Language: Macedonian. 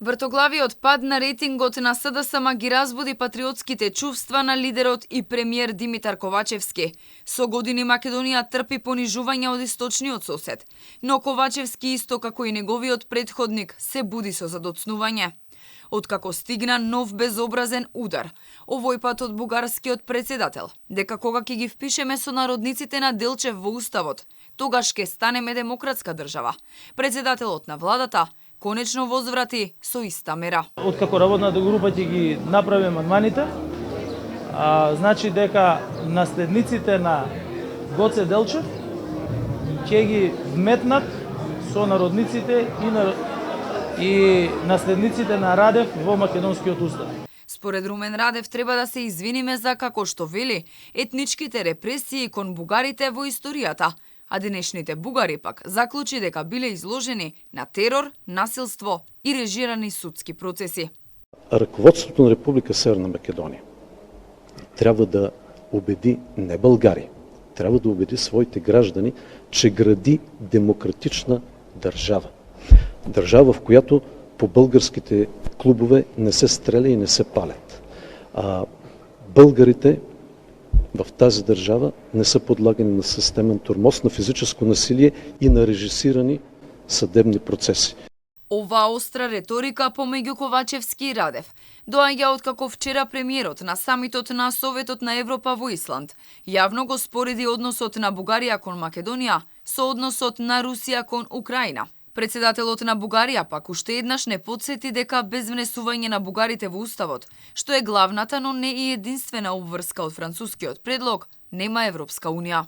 Вртоглавиот пад на рейтингот на СДСМ ги разбуди патриотските чувства на лидерот и премиер Димитар Ковачевски. Со години Македонија трпи понижување од источниот сосед, но Ковачевски исто како и неговиот претходник се буди со задоцнување. Откако стигна нов безобразен удар, овој пат од бугарскиот председател, дека кога ќе ги впишеме сонародниците на Делчев во уставот, тогаш ќе станеме демократска држава. Председателот на владата конечно возврати со иста мера. Откако работната група ќе ги направи амандманите, значи дека наследниците на Гоце Делчев ќе ги вметнат со народниците и наследниците на Радев во македонскиот устав. Според Румен Радев треба да се извиниме за, како што вели, етничките репресии кон бугарите во историјата, а денешните бугари пак заклучи дека биле изложени на терор, насилство и режирани судски процеси. Ръководството на Република Северна Македонија трябва да убеди не България, трябва да убеди своите граждани, че гради демократична държава. Държава, в която по българските клубове не се стреля и не се палят. Българите в тази държава не са подлагани на системен тормоз, на физическо насилие и на режисирани съдебни процеси. Оваа остра реторика помеѓу Ковачевски и Радев доаѓа откако вчера премиерот на самитот на Советот на Европа во Исланд јавно го спореди односот на Бугарија кон Македонија со односот на Русија кон Украина. Председателот на Бугарија пак уште еднаш не потсети дека без внесување на бугарите во уставот, што е главната, но не и единствена обврска од францускиот предлог, нема Европска унија.